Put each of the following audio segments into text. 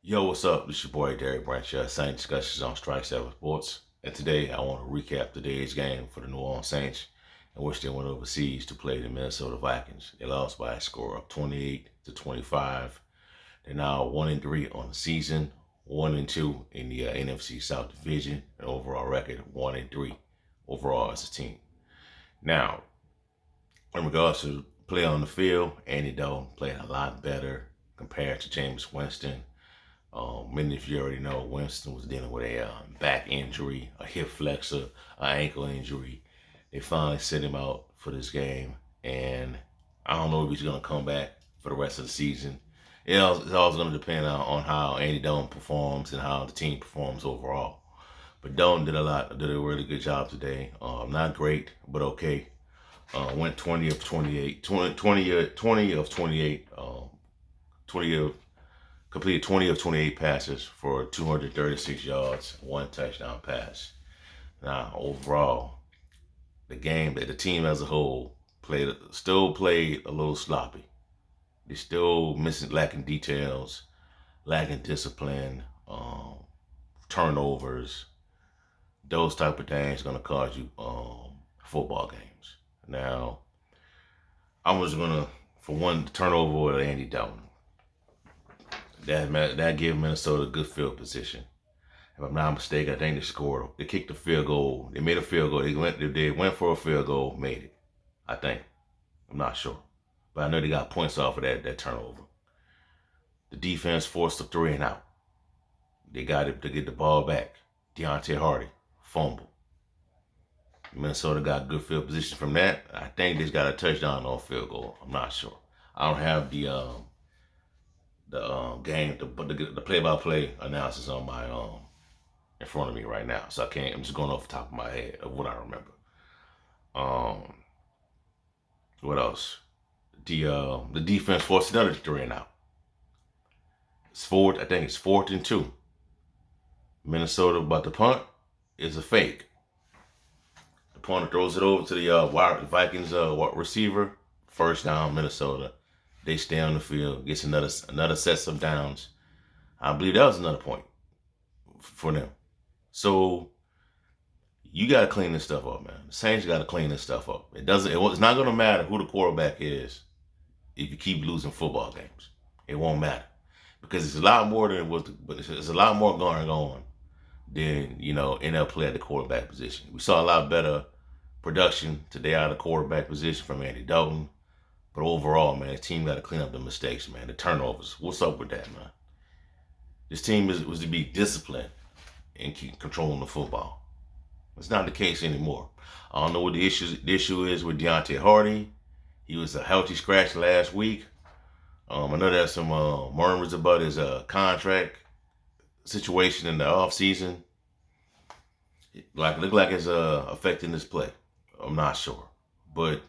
Yo, what's up? This your boy Derek Branch, Saint Discussions on Strike 7 Sports. And today I want to recap today's game for the New Orleans Saints, in which they went overseas to play the Minnesota Vikings. They lost by a score of 28-25. They're now 1-3 on the season, 1-2 in the NFC South Division, and overall record 1-3 overall as a team. Now, in regards to play on the field, Andy Dalton played a lot better compared to Jameis Winston. Many of you already know Winston was dealing with a back injury, a hip flexor, an ankle injury. They finally sent him out for this game, and I don't know if he's going to come back for the rest of the season. It's all going to depend on how Andy Dalton performs and how the team performs overall. But Dalton did a really good job today. Not great, but okay. Went 20 of 28, 20 of 28, completed 20 of 28 passes for 236 yards, one touchdown pass. Now, overall, the team as a whole still played a little sloppy. They still lacking details, lacking discipline, turnovers. Those type of things going to cause you football games. Now, I'm just going to, for one, turnover with Andy Dalton. That gave Minnesota a good field position. If I'm not mistaken, I think they kicked a field goal. They made a field goal. They went for a field goal, made it. I think. I'm not sure. But I know they got points off of that turnover. The defense forced a 3 and out. They got it to get the ball back. Deontay Hardy, fumble. Minnesota got good field position from that. I think they just got a touchdown on field goal. I'm not sure. I don't have the game, the play-by-play analysis on my in front of me right now, so I can't. I'm just going off the top of my head of what I remember. What else? The defense forced another 3 and out. I think it's 4th and 2. Minnesota about to punt is a fake. The punter throws it over to the Vikings receiver. First down, Minnesota. They stay on the field, gets another set of downs. I believe that was another point for them. So you got to clean this stuff up, man. The Saints got to clean this stuff up. It's not going to matter who the quarterback is if you keep losing football games. It won't matter because it's a lot more than it's a lot more going on than NL play at the quarterback position. We saw a lot better production today out of the quarterback position from Andy Dalton. But overall, man, the team got to clean up the mistakes, man. The turnovers. What's up with that, man? This team was to be disciplined and keep controlling the football. It's not the case anymore. I don't know what the issue is with Deontay Hardy. He was a healthy scratch last week. I know there's some murmurs about his contract situation in the offseason. Look like it's affecting his play. I'm not sure. But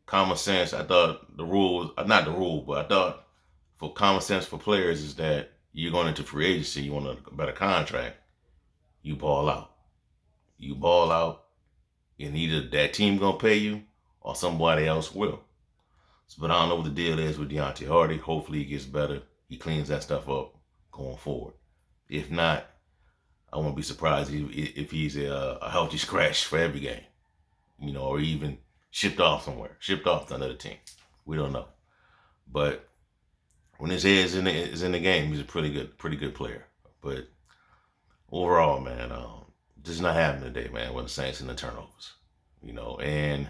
common sense, I thought not the rule, but I thought for common sense for players is that you're going into free agency, you want a better contract, you ball out. You ball out, and either that team going to pay you or somebody else will. But I don't know what the deal is with Deontay Hardy. Hopefully he gets better. He cleans that stuff up going forward. If not, I won't be surprised if he's a healthy scratch for every game, or even shipped off somewhere, shipped off to another team. We don't know. But when his head is in the game, he's a pretty good player. But overall, man, this is not happening today, man, with the Saints and the turnovers. And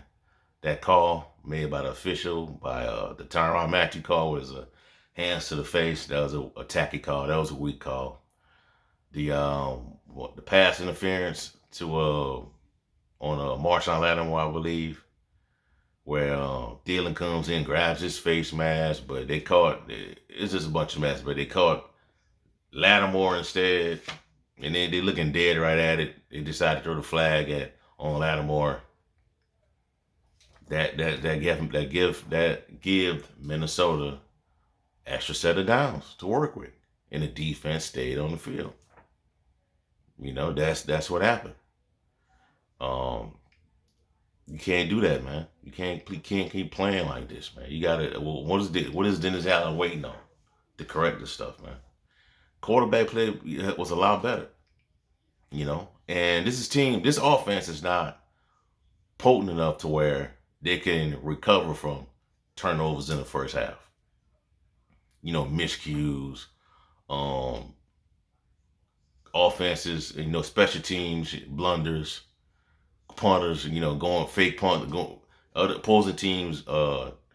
that call made by the official, by the Tyrann Mathieu call was a hands to the face. That was a tacky call. That was a weak call. The pass interference to on Marshawn Lattimore, I believe, where Thielen comes in, grabs his face mask, but it's just a bunch of mess, but they caught Lattimore instead, and then they looking dead right at it. They decided to throw the flag on Lattimore. That give Minnesota extra set of downs to work with, and the defense stayed on the field. That's what happened. You can't do that, man. You can't keep playing like this, man. You gotta. What is Dennis Allen waiting on to correct this stuff, man? Quarterback play was a lot better, And this offense is not potent enough to where they can recover from turnovers in the first half. Miscues, um, offenses, special teams blunders, punters, going fake punt, other opposing teams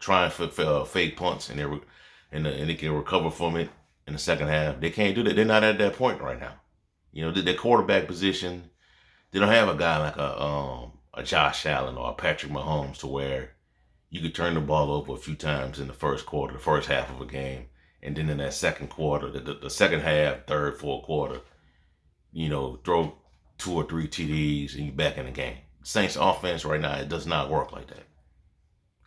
trying for fake punts, and they can recover from it in the second half. They can't do that. They're not at that point right now. Their quarterback position, they don't have a guy like a Josh Allen or a Patrick Mahomes to where you could turn the ball over a few times in the first quarter, the first half of a game, and then in that second quarter, the second half, third, fourth quarter, throw 2 or 3 TDs and you back in the game. Saints offense right now, it does not work like that.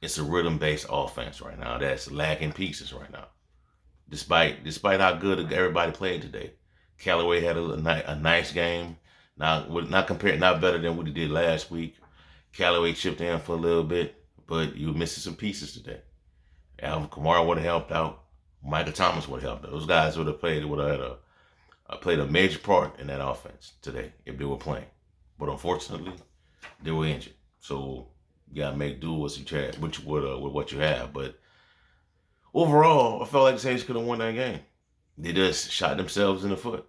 It's a rhythm-based offense right now that's lacking pieces right now. Despite how good everybody played today, Callaway had a nice game. Now, not better than what he did last week. Callaway chipped in for a little bit, but you were missing some pieces today. Alvin Kamara would have helped out. Michael Thomas would have helped out. Those guys would have played a major part in that offense today if they were playing. But unfortunately, they were injured. So you gotta make do with what you have. But overall, I felt like the Saints could have won that game. They just shot themselves in the foot.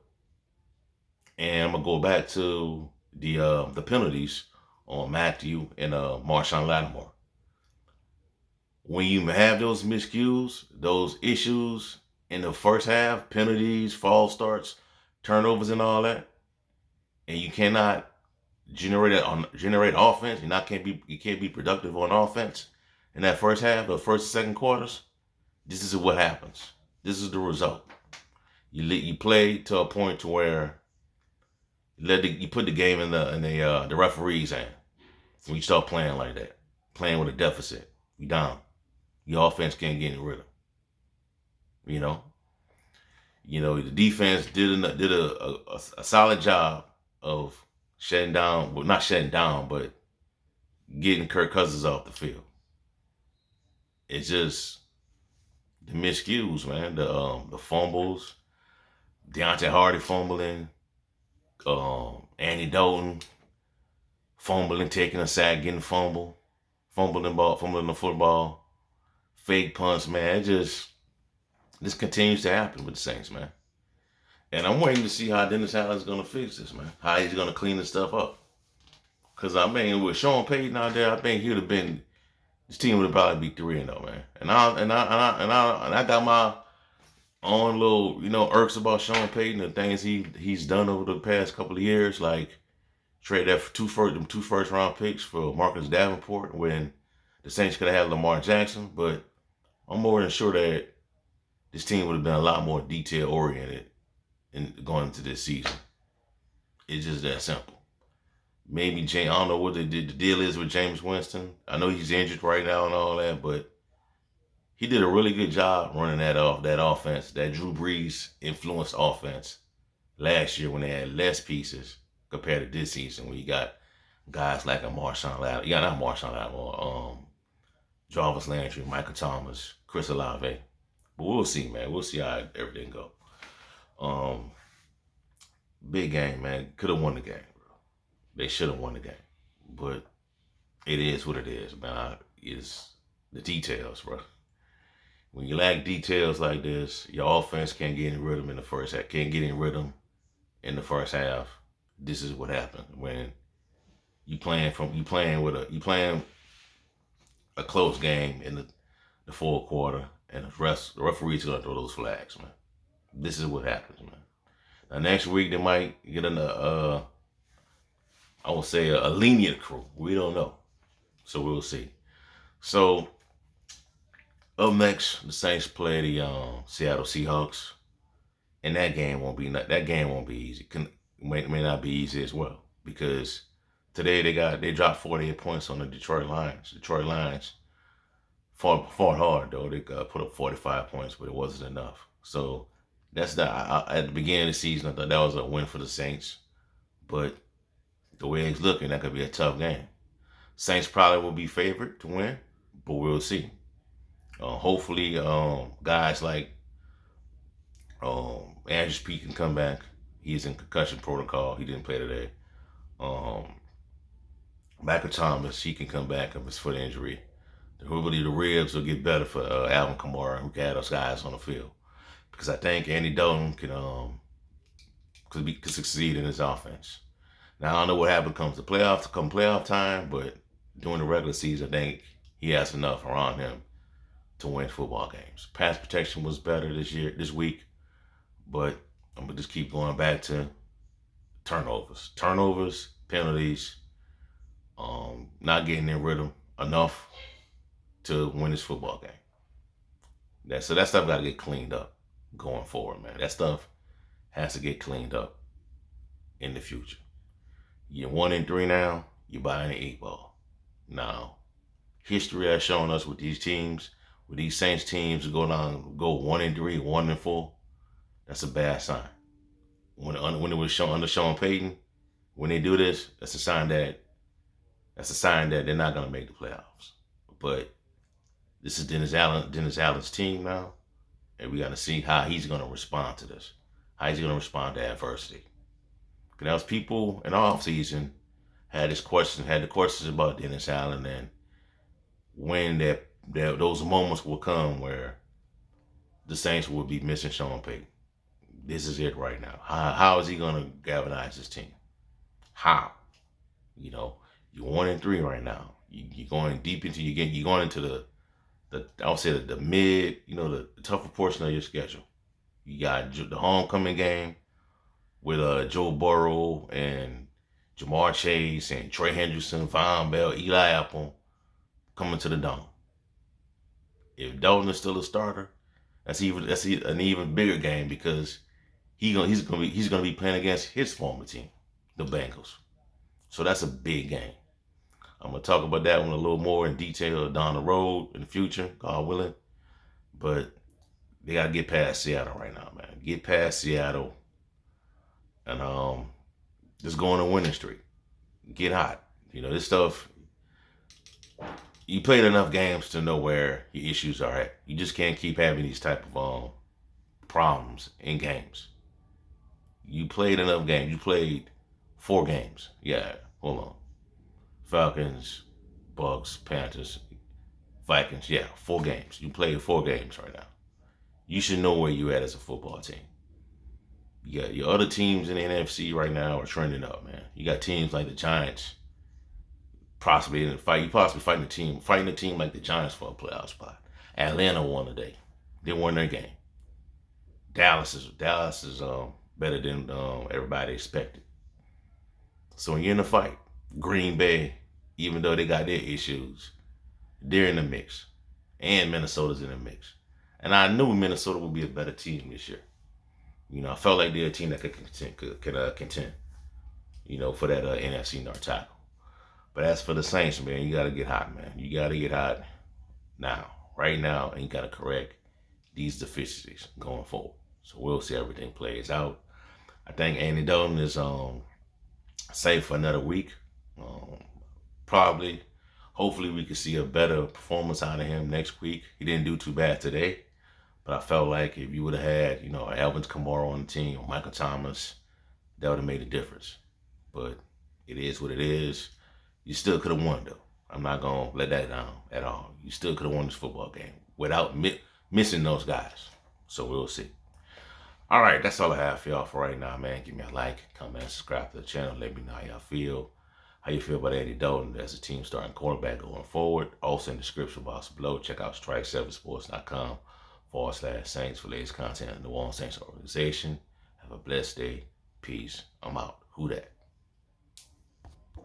And I'm gonna go back to the penalties on Matthew and Marshawn Lattimore. When you have those miscues, those issues in the first half, penalties, false starts, turnovers, and all that, and you cannot generate offense, you can't be productive on offense in that first half, the first and second quarters. This is what happens. This is the result. You play to a point to where you put the game in the referee's hand. When you start playing like that, playing with a deficit, you down. Your offense can't get any rhythm. The defense did a solid job of shutting down, well, not shutting down, but getting Kirk Cousins off the field. It's just the miscues, man. The fumbles, Deontay Hardy fumbling, Andy Dalton fumbling, taking a sack, getting fumbling the football, fake punts, man. This continues to happen with the Saints, man. And I'm waiting to see how Dennis Allen's going to fix this, man. How he's going to clean this stuff up. Because, with Sean Payton out there, I think he would have been, this team would have probably be 3-0, man. And I got my own little, irks about Sean Payton and things he's done over the past couple of years, like trade that for two first round picks for Marcus Davenport when the Saints could have had Lamar Jackson. But I'm more than sure that this team would have been a lot more detail oriented in going into this season. It's just that simple. Maybe I don't know what the deal is with Jameis Winston. I know he's injured right now and all that, but he did a really good job running that offense, that Drew Brees influenced offense last year when they had less pieces compared to this season when you got guys like a Marshawn Lattimore. Yeah, not Marshawn Lattimore. Jarvis Landry, Michael Thomas, Chris Olave. But we'll see, man. We'll see how everything go. Big game, man. Could have won the game, bro. They should have won the game. But it is what it is, man. It's the details, bro. When you lack details like this, your offense can't get any rhythm in the first half. Can't get any rhythm in the first half. This is what happens when you playing a close game in the fourth quarter, and the referee's gonna throw those flags, man. This is what happens, man. Now next week they might get I would say a lenient crew. We don't know, so we'll see. So up next, the Saints play the Seattle Seahawks, and that game won't be easy. May not be easy as well, because today they dropped 48 points on the Detroit Lions. Detroit Lions fought hard though. They put up 45 points, but it wasn't enough. So that's at the beginning of the season, I thought that was a win for the Saints, but the way it's looking, that could be a tough game. Saints probably will be favored to win, but we'll see. Hopefully, guys like Andrews Pete can come back. He's in concussion protocol. He didn't play today. Michael Thomas, he can come back of his foot injury. Hopefully the ribs will get better for Alvin Kamara, who got those guys on the field. Because I think Andy Dalton could succeed in his offense. Now, I don't know what happens come playoff time, but during the regular season, I think he has enough around him to win football games. Pass protection was better this week, but I'm going to just keep going back to turnovers, penalties, not getting in rhythm enough to win this football game. So that stuff got to get cleaned up going forward, man. That stuff has to get cleaned up in the future. You're 1-3 now. You're buying an 8-ball. Now, history has shown us with these teams, with these Saints teams who go 1-3, 1-4. That's a bad sign. When it was under Sean Payton, when they do this, that's a sign that they're not going to make the playoffs. But this is Dennis Allen's team now, and we got to see how he's going to respond to this. How he's going to respond to adversity. Because there was people in the offseason had the questions about Dennis Allen, and when those moments will come where the Saints will be missing Sean Payton. This is it right now. How is he going to galvanize his team? How? You're 1-3 right now. You're going deep into your game. You're going into the I would say the mid, the tougher portion of your schedule. You got the homecoming game with Joe Burrow and Jamar Chase and Trey Hendrickson, Von Bell, Eli Apple coming to the Dome. If Dalton is still a starter, that's an even bigger game because he's gonna be playing against his former team, the Bengals. So that's a big game. I'm gonna talk about that one a little more in detail down the road in the future, God willing. But they gotta get past Seattle right now, man. Get past Seattle, and just go on a winning streak. Get hot. This stuff. You played enough games to know where your issues are at. You just can't keep having these type of problems in games. You played enough games. You played 4 games. Yeah, hold on. Falcons, Bucks, Panthers, Vikings. Yeah, 4 games. You played 4 games right now. You should know where you're at as a football team. Yeah, your other teams in the NFC right now are trending up, man. You got teams like the Giants possibly in the fight. You possibly fighting a team like the Giants for a playoff spot. Atlanta won today. They won their game. Dallas is better than everybody expected. So when you're in the fight, Green Bay, even though they got their issues, they're in the mix. And Minnesota's in the mix. And I knew Minnesota would be a better team this year. I felt like they're a team that could contend, for that NFC North title. But as for the Saints, man, you got to get hot, man. You got to get hot now, right now, and you got to correct these deficiencies going forward. So we'll see how everything plays out. I think Andy Dalton is safe for another week. Hopefully we can see a better performance out of him next week. He didn't do too bad today, but I felt like if you would have had, Alvin Kamara on the team or Michael Thomas, that would have made a difference. But it is what it is. You still could have won, though. I'm not going to let that down at all. You still could have won this football game without missing those guys. So we'll see. All right, that's all I have for y'all for right now, man. Give me a like, comment, subscribe to the channel. Let me know how y'all feel. How you feel about Andy Dalton as a team starting quarterback going forward. Also in the description box below, check out strike7sports.com/Saints for latest content in the New Orleans Saints organization. Have a blessed day. Peace. I'm out. Who dat?